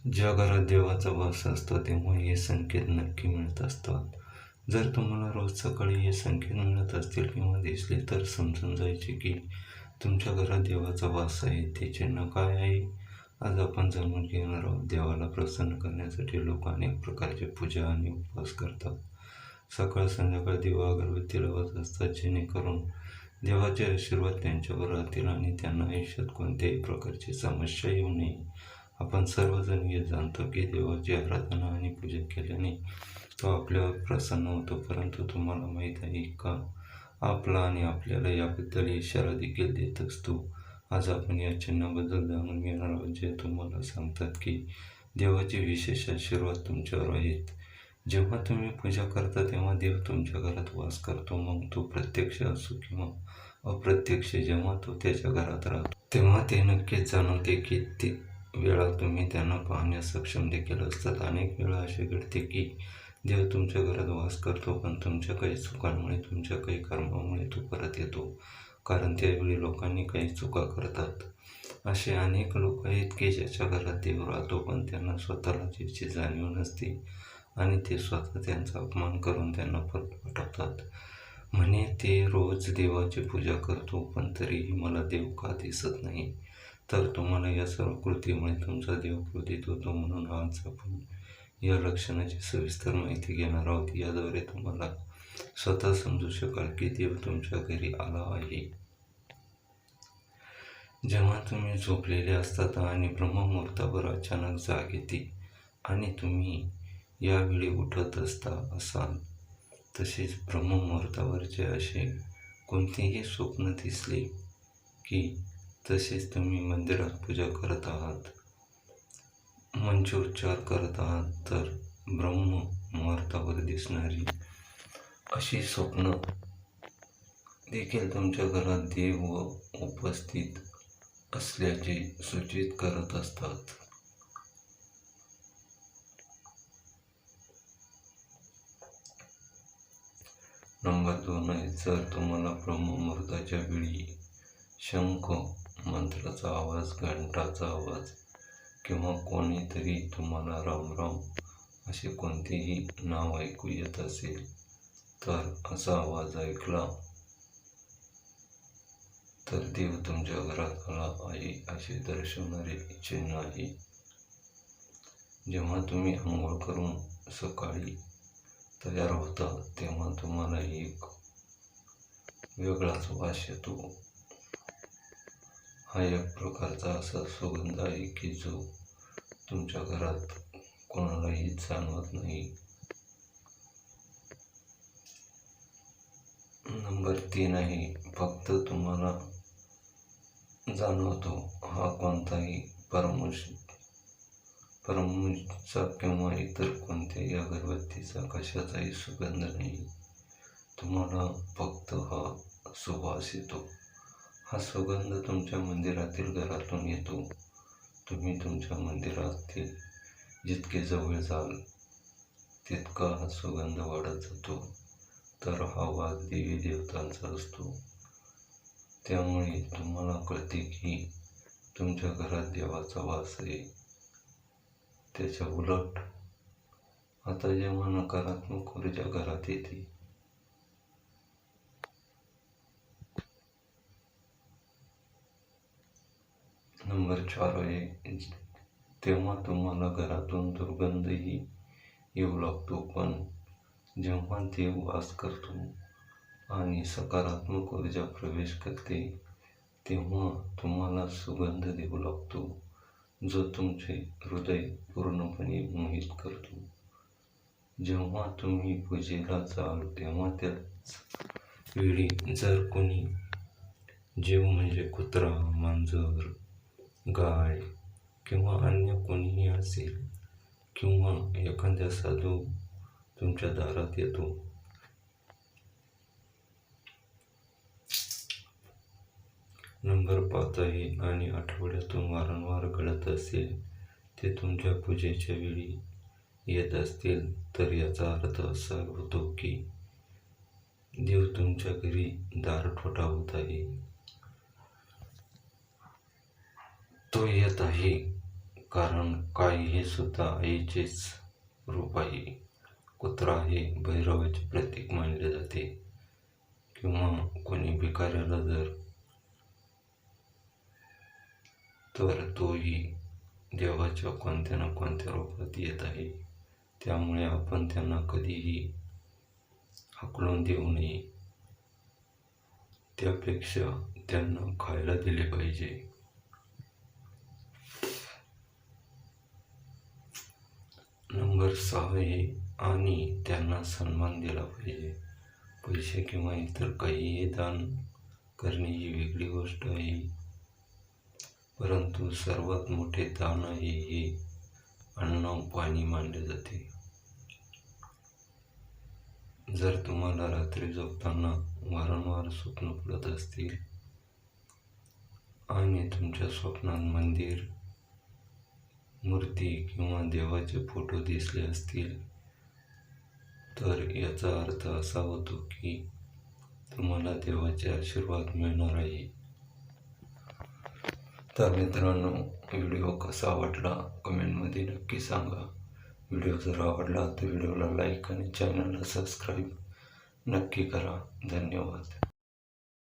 ज्या घरात देवाचा वास असतो तेव्हा हे संकेत नक्की मिळत असतात. जर तुम्हाला रोज सकाळी हे संकेत मिळत असतील किंवा दिसले तर समजून जायचे की तुमच्या घरात देवाचा वास आहे. ते चिन्ह काय आहे? आज आपण जाणून घेणार आहोत. देवाला प्रसन्न करण्यासाठी लोक अनेक प्रकारचे पूजा आणि उपवास करतात. सकाळ संध्याकाळ दिवा अगरबत्ती लावत असतात, जेणेकरून देवाचे आशीर्वाद त्यांच्यावर राहतील आणि त्यांना आयुष्यात कोणत्याही प्रकारची समस्या येऊ नये. आपण सर्वजण हे जाणतो की देवाची आराधना आणि पूजा केल्याने तो आपल्यावर प्रसन्न होतो. परंतु तुम्हाला माहीत आहे का, आपला आणि आपल्याला याबद्दल इशारा देखील देत असतो. आज आपण या चिन्हाबद्दल जाणून घेणार आहोत, जे तुम्हाला सांगतात की देवाचे विशेष आशीर्वाद तुमच्यावर आहेत. जेव्हा तुम्ही पूजा करता तेव्हा देव तुमच्या घरात वास करतो. मग तो प्रत्यक्ष असो किंवा अप्रत्यक्ष, जेव्हा तो त्याच्या घरात राहतो तेव्हा ते नक्कीच जाणवते की ते वेळा तुम्ही त्यांना पाहण्यास सक्षम देखील असतात. अनेक वेळा असे घडते की देव तुमच्या घरात वास करतो, पण तुमच्या काही चुकांमुळे, तुमच्या काही कर्मामुळे तो परत येतो. कारण त्यावेळी लोकांनी काही चुका करतात. असे अनेक लोक आहेत की ज्याच्या घरात देव राहतो, पण त्यांना स्वतःला त्याची जाणीव नसते आणि ते स्वतः त्यांचा अपमान करून त्यांना परत पाठवतात. म्हणे ते रोज देवाची पूजा करतो, पण तरीही मला देव का दिसत नाही? तर तुम्हाला या सर्व कृतीमुळे तुमचा देव क्रोधित होतो. म्हणून आज आपण या लक्षणाची सविस्तर माहिती घेणार आहोत. याद्वारे तुम्हाला स्वतः समजू शकाल की देव तुमच्या घरी आला आहे. जेव्हा तुम्ही झोपलेले असतात आणि ब्रह्ममुहूर्तावर अचानक जाग येते आणि तुम्ही यावेळी उठत असाल, तसेच ब्रह्ममुहूर्तावरचे असे कोणतेही स्वप्न दिसले की तसेच तुम्ही मंदिरात पूजा करत आहात, मंत्रोच्चार करत आहात, तर ब्रह्ममुहूर्तावर दिसणारी अशी स्वप्न देखील तुमच्या घरात देव उपस्थित असल्याचे सूचित करत असतात. नंबर 2 आहे, जर तुम्हाला ब्रह्ममुहूर्ताच्या वेळी शंख, मंत्राचा आवाज, घंटाचा आवाज किंवा कोणीतरी तुम्हाला राम राम असे कोणतेही नाव ऐकू येत असेल, तर असा आवाज ऐकला तर देव तुमच्या घरात आला आहे असे दर्शवणारे चिन्ह आहे. जेव्हा तुम्ही आंघोळ करून सकाळी तयार होता तेव्हा तुम्हाला एक वेगळाच वास येतो. हा एक प्रकारचा असा सुगंध आहे की जो तुमच्या घरात कोणालाही जाणवत नाही. नंबर 3 आहे, फक्त तुम्हाला जाणवतो. हा कोणताही परमूचा किंवा इतर कोणत्याही अगरबत्तीचा, कशाचाही सुगंध नाही. तुम्हाला फक्त हा सुवास येतो. हा सुगंध तुमच्या मंदिरातील घरातून येतो. तुम्ही तुमच्या मंदिरातील जितके जवळ जाल तितका हा सुगंध वाढत जातो. तर हा वास देवी देवतांचा असतो. त्यामुळे तुम्हाला कळते की तुमच्या घरात देवाचा वास आहे. त्याच्या उलट आता जेव्हा नकारात्मक ऊर्जा घरात येते, नंबर 4 आहे, तेव्हा तुम्हाला घरातून दुर्गंधही येऊ लागतो. पण जेव्हा देव वास करतो आणि सकारात्मक ऊर्जा प्रवेश करते तेव्हा तुम्हाला सुगंध देऊ लागतो, जो तुमचे हृदय पूर्णपणे मोहित करतो. जेव्हा तुम्ही पूजेला जाल तेव्हा त्याच वेळी जर कोणी जीव म्हणजे कुत्रा, मांजर, गाय किंवा अन्य कोणीही असेल किंवा एखाद्या साधू तुमच्या दारात येतो, नंबर 5 आहे, आणि आठवड्यातून वारंवार घडत असेल, ते तुमच्या पूजेच्या वेळी येत असतील, तर याचा अर्थ असा होतो की देव तुमच्या घरी दार ठोठावत आहे. तो येत आहे. कारण गाय हे सुद्धा आईचेच रूप आहे. कुत्रा हे भैरवाचे प्रतीक मानले जाते किंवा कोणी भिकाऱ्याला तर तोही देवाच्या कोणत्या ना कोणत्या रूपात येत आहे. त्यामुळे आपण त्यांना कधीही हाकलून देऊ नये, त्यापेक्षा त्यांना खायला दिले पाहिजे. नंबर 6 आहे आणि त्यांना सन्मान दिला पाहिजे. पैसे किंवा इतर काहीही दान करणे ही वेगळी गोष्ट आहे, परंतु सर्वात मोठे दान आहे हे अन्न पाणी मानले जाते. जर तुम्हाला रात्री झोपताना वारंवार स्वप्न पडत असतील आणि तुमच्या स्वप्नात मंदिर, मूर्ती किंवा देवाचे फोटो दिसले असतील, तर याचा अर्थ असा होतो की तुम्हाला देवाचे आशीर्वाद मिळणार आहे. तर मित्रांनो, व्हिडिओ कसा वाटला कमेंटमध्ये नक्की सांगा. व्हिडिओ जर आवडला तर व्हिडिओला लाईक आणि चॅनलला सबस्क्राईब नक्की करा. धन्यवाद.